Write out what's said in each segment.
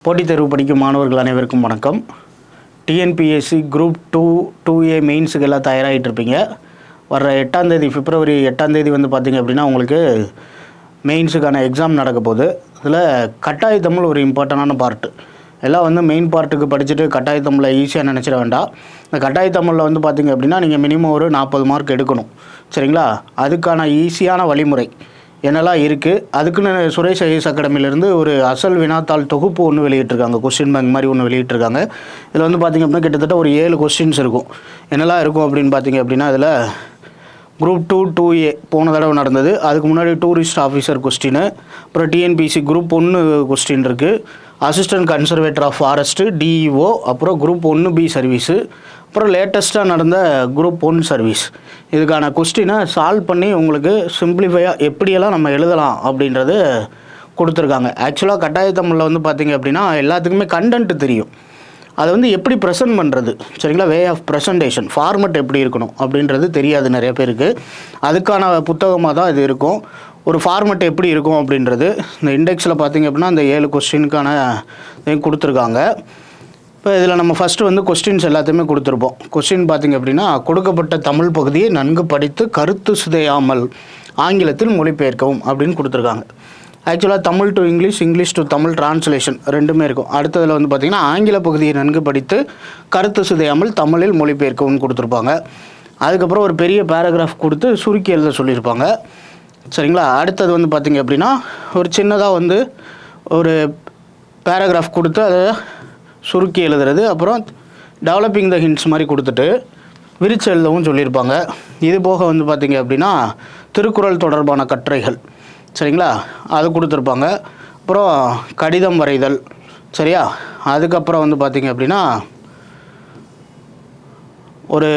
போட்டித் தேர்வு படிக்கும் மாணவர்கள் அனைவருக்கும் வணக்கம். டிஎன்பிஎஸ்சி குரூப் 2A மெயின்ஸுக்கு எல்லாம் தயாராகிட்டு இருப்பீங்க. வர 8ஆம் தேதி பிப்ரவரி 8ஆம் தேதி வந்து பார்த்திங்க அப்படின்னா உங்களுக்கு மெயின்ஸுக்கான எக்ஸாம் நடக்க போகுது. இதில் கட்டாய தமிழ் ஒரு இம்பார்ட்டண்டான பார்ட்டு. எல்லாம் வந்து மெயின் பார்ட்டுக்கு படிச்சுட்டு கட்டாய தமிழை ஈஸியாக நினச்சிட வேண்டாம். இந்த கட்டாய தமிழில் வந்து பார்த்திங்க அப்படின்னா நீங்கள் மினிமம் ஒரு 40 மார்க் எடுக்கணும். சரிங்களா? அதுக்கான ஈஸியான வழிமுறை என்னெல்லாம் இருக்குது, அதுக்குன்னு சுரேஷ் ஐஏஎஸ் அகாடமிலேருந்து ஒரு அசல் வினாத்தாள் தொகுப்பு ஒன்று வெளியிட்டிருக்காங்க. கொஸ்டின் பேங்க் மாதிரி ஒன்று வெளியிட்டிருக்காங்க. இதில் வந்து பார்த்திங்க அப்படின்னா கிட்டத்தட்ட ஒரு 7 கொஸ்டின்ஸ் இருக்கும். என்னெல்லாம் இருக்கும் அப்படின்னு பார்த்திங்க அப்படின்னா இதில் குரூப் 2A போன தடவை நடந்தது. அதுக்கு முன்னாடி டூரிஸ்ட் ஆஃபீஸர் கொஸ்டின், அப்புறம் டிஎன்பிசி குரூப் 1 கொஸ்டின் இருக்குது, assistant conservator of forest DEO, அப்புறம் குரூப் 1B சர்வீஸு, அப்புறம் லேட்டஸ்ட்டாக நடந்த குரூப் 1 சர்வீஸ். இதுக்கான கொஸ்டினை சால்வ் பண்ணி உங்களுக்கு சிம்பிளிஃபையாக எப்படியெல்லாம் நம்ம எழுதலாம் அப்படின்றது கொடுத்துருக்காங்க. ஆக்சுவலாக கட்டாய தமிழில் வந்து பார்த்திங்க அப்படின்னா எல்லாத்துக்குமே கண்டென்ட் தெரியும். அதை வந்து எப்படி ப்ரெசென்ட் பண்ணுறது, சரிங்களா, வே ஆஃப் ப்ரெசன்டேஷன், ஃபார்மெட் எப்படி இருக்கணும் அப்படின்றது தெரியாது நிறைய பேருக்கு. அதுக்கான புத்தகமாக தான் இது இருக்கும். ஒரு ஃபார்மெட் எப்படி இருக்கும் அப்படின்றது இந்த இண்டெக்ஸில் பார்த்திங்க அப்படின்னா அந்த 7 கொஸ்டினுக்கான கொடுத்துருக்காங்க. இப்போ இதில் நம்ம ஃபஸ்ட்டு வந்து கொஸ்டின்ஸ் எல்லாத்தையுமே கொடுத்துருப்போம். கொஸ்டின் பார்த்திங்க அப்படின்னா கொடுக்கப்பட்ட தமிழ் பகுதியை நன்கு படித்து கருத்து சிதையாமல் ஆங்கிலத்தில் மொழிபெயர்க்கவும் அப்படின்னு கொடுத்துருக்காங்க. ஆக்சுவலாக Tamil to English, English to Tamil translation ரெண்டுமே இருக்கும். அடுத்ததில் வந்து பார்த்திங்கன்னா ஆங்கில பகுதியை நன்கு படித்து கருத்து சிதையாமல் தமிழில் மொழிபெயர்க்கவும் கொடுத்துருப்பாங்க. அதுக்கப்புறம் ஒரு பெரிய பேராகிராஃப் கொடுத்து சுருக்கி எழுத சொல்லியிருப்பாங்க. சரிங்களா? அடுத்தது வந்து பார்த்திங்க அப்படின்னா ஒரு சின்னதாக வந்து ஒரு பேராகிராஃப் கொடுத்து அதை சுருக்கி எழுதுறது, அப்புறம் டெவலப்பிங் த ஹிண்ட்ஸ் மாதிரி கொடுத்துட்டு விரிச்சு எழுதவும் சொல்லியிருப்பாங்க. இது போக வந்து பார்த்திங்க அப்படின்னா திருக்குறள் தொடர்பான கட்டுரைகள், சரிங்களா, அது கொடுத்துருப்பாங்க. அப்புறம் கடிதம் வரைதல், சரியா. அதுக்கப்புறம் வந்து பார்த்திங்க அப்படின்னா ஒரு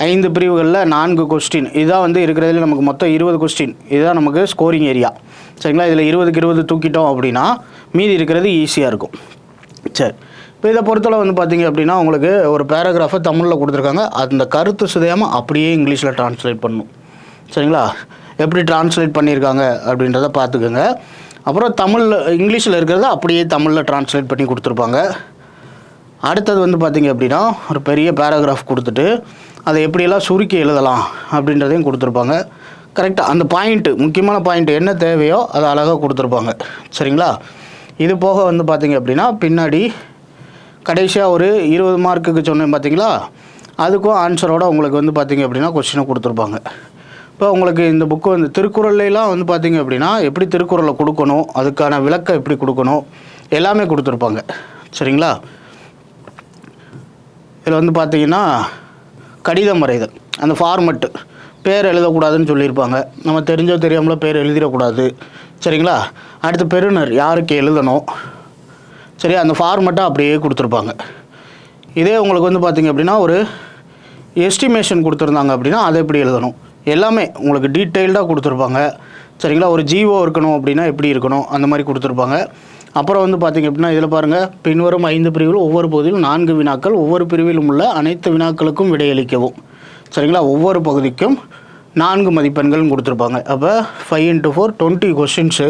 5 பிரிவுகளில் 4 கொஸ்டின். இதுதான் வந்து இருக்கிறதுல நமக்கு மொத்தம் 20 கொஸ்டின். இதுதான் நமக்கு ஸ்கோரிங் ஏரியா, சரிங்களா. இதில் 20க்கு 20 தூக்கிட்டோம் அப்படின்னா மீதி இருக்கிறது ஈஸியாக இருக்கும். சரி, இப்போ இதை பொறுத்தளவு வந்து பார்த்திங்க அப்படின்னா உங்களுக்கு ஒரு பேராகிராஃபை தமிழில் கொடுத்துருக்காங்க. அந்த கருத்து சிதையாமல் அப்படியே இங்கிலீஷில் ட்ரான்ஸ்லேட் பண்ணணும். சரிங்களா? எப்படி ட்ரான்ஸ்லேட் பண்ணியிருக்காங்க அப்படின்றத பார்த்துக்கோங்க. அப்புறம் இங்கிலீஷில் இருக்கிறத அப்படியே தமிழில் ட்ரான்ஸ்லேட் பண்ணி கொடுத்துருப்பாங்க. அடுத்தது வந்து பார்த்திங்க அப்படின்னா ஒரு பெரிய பேராகிராஃப் கொடுத்துட்டு அதை எப்படியெல்லாம் சுருக்கி எழுதலாம் அப்படின்றதையும் கொடுத்துருப்பாங்க. கரெக்டாக அந்த பாயிண்ட்டு, முக்கியமான பாயிண்ட்டு என்ன தேவையோ அதை அழகாக கொடுத்துருப்பாங்க. சரிங்களா? இது போக வந்து பார்த்திங்க அப்படின்னா பின்னாடி கடைசியாக ஒரு 20 மார்க்குக்கு சொன்னேன் பார்த்திங்களா, அதுக்கும் ஆன்சரோட உங்களுக்கு வந்து பார்த்திங்க அப்படின்னா கொஸ்டினை கொடுத்துருப்பாங்க. இப்போ உங்களுக்கு இந்த புக்கு வந்து திருக்குறள்லாம் வந்து பார்த்திங்க அப்படின்னா எப்படி திருக்குறளை கொடுக்கணும், அதுக்கான விளக்கம் எப்படி கொடுக்கணும் எல்லாமே கொடுத்துருப்பாங்க. சரிங்களா? இதில் வந்து பார்த்திங்கன்னா கடிதம் வரைதல், அந்த ஃபார்மெட்டு, பேர் எழுதக்கூடாதுன்னு சொல்லியிருப்பாங்க. நம்ம தெரிஞ்சோ தெரியாமலோ பேர் எழுதிடக்கூடாது. சரிங்களா? அடுத்து பெறுநர் யாருக்கு எழுதணும், சரி, அந்த ஃபார்மெட்டை அப்படியே கொடுத்துருப்பாங்க. இதே உங்களுக்கு வந்து பார்த்திங்க அப்படின்னா ஒரு எஸ்டிமேஷன் கொடுத்துருந்தாங்க அப்படின்னா அதை எப்படி எழுதணும் எல்லாமே உங்களுக்கு டீட்டெயில்டாக கொடுத்துருப்பாங்க. சரிங்களா? ஒரு ஜிஓ இருக்கணும் அப்படின்னா எப்படி இருக்கணும் அந்த மாதிரி கொடுத்துருப்பாங்க. அப்புறம் வந்து பார்த்திங்க அப்படின்னா இதில் பாருங்கள், பின்வரும் 5 பிரிவில் ஒவ்வொரு பகுதியிலும் 4 வினாக்கள், ஒவ்வொரு பிரிவிலும் உள்ள அனைத்து வினாக்களுக்கும் விடையளிக்கவும். சரிங்களா? ஒவ்வொரு பகுதிக்கும் 4 மதிப்பெண்கள் கொடுத்துருப்பாங்க. அப்போ 5 × 4 20 கொஸ்டின்ஸு,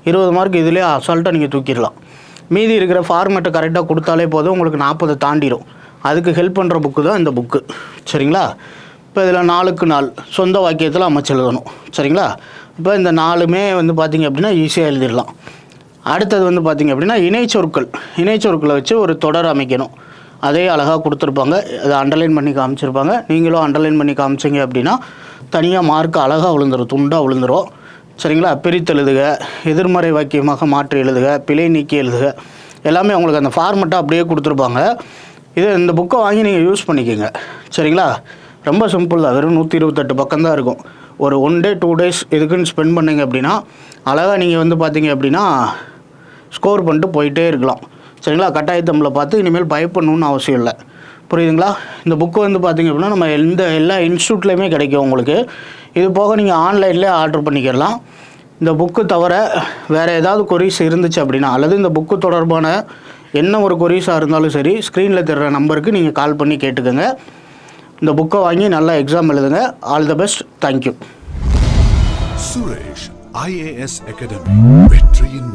20 மார்க் இதிலே அசால்ட்டாக நீங்கள் தூக்கிடலாம். மீதி இருக்கிற ஃபார்மெட்டை கரெக்டாக கொடுத்தாலே போதும், உங்களுக்கு 40 தாண்டிடும். அதுக்கு ஹெல்ப் பண்ணுற புக்கு தான் இந்த புக்கு. சரிங்களா? இப்போ இதில் 4க்கு 4 சொந்த வாக்கியத்தில் அமைச்சு எழுதணும். சரிங்களா? இப்போ இந்த 4மே வந்து பார்த்திங்க அப்படின்னா ஈஸியாக எழுதிடலாம். அடுத்தது வந்து பார்த்திங்க அப்படின்னா இணைச்சொற்களை வச்சு ஒரு தொடர் அமைக்கணும். அதே அழகாக கொடுத்துருப்பாங்க. அதை அண்டர்லைன் பண்ணி காமிச்சிருப்பாங்க. நீங்களும் அண்டர்லைன் பண்ணி காமிச்சிங்க அப்படின்னா தனியாக மார்க் அழகாக விழுந்துடும், துண்டாக விழுந்துடும். சரிங்களா? பிரித்து எழுதுக, எதிர்மறை வாக்கியமாக மாற்றி எழுதுக, பிழை நீக்கி எழுதுக, எல்லாமே உங்களுக்கு அந்த ஃபார்மெட்டாக அப்படியே கொடுத்துருப்பாங்க. இந்த புக்கை வாங்கி நீங்கள் யூஸ் பண்ணிக்கோங்க. சரிங்களா? ரொம்ப சிம்பிள் தான். வெறும் 128 பக்கம் தான் இருக்கும். ஒரு 1 டே 2 டேஸ் இதுக்குன்னு ஸ்பெண்ட் பண்ணிங்க அப்படின்னா அழகாக நீங்கள் வந்து பார்த்திங்க அப்படின்னா ஸ்கோர் பண்ணிட்டு போயிட்டே இருக்கலாம். சரிங்களா? கட்டாய தமிழை பார்த்து இனிமேல் பயப்படணுன்னு அவசியம் இல்லை. புரியுதுங்களா? இந்த புக்கு வந்து பார்த்திங்க அப்படின்னா நம்ம எல்லா இன்ஸ்டியூட்லேயுமே கிடைக்கும் உங்களுக்கு. இது போக நீங்கள் ஆன்லைன்லேயே ஆர்டர் பண்ணிக்கலாம். இந்த புக்கு தவிர வேறு ஏதாவது கொரீஸ் இருந்துச்சு அப்படின்னா, அல்லது இந்த புக்கு தொடர்பான என்ன ஒரு கொரீஸாக இருந்தாலும் சரி, ஸ்க்ரீனில் தெரிகிற நம்பருக்கு நீங்கள் கால் பண்ணி கேட்டுக்கோங்க. இந்த புக்கை வாங்கி நல்லா எக்ஸாம் எழுதுங்க. All the best. Thank you. Suresh IAS Academy, வெற்றியின்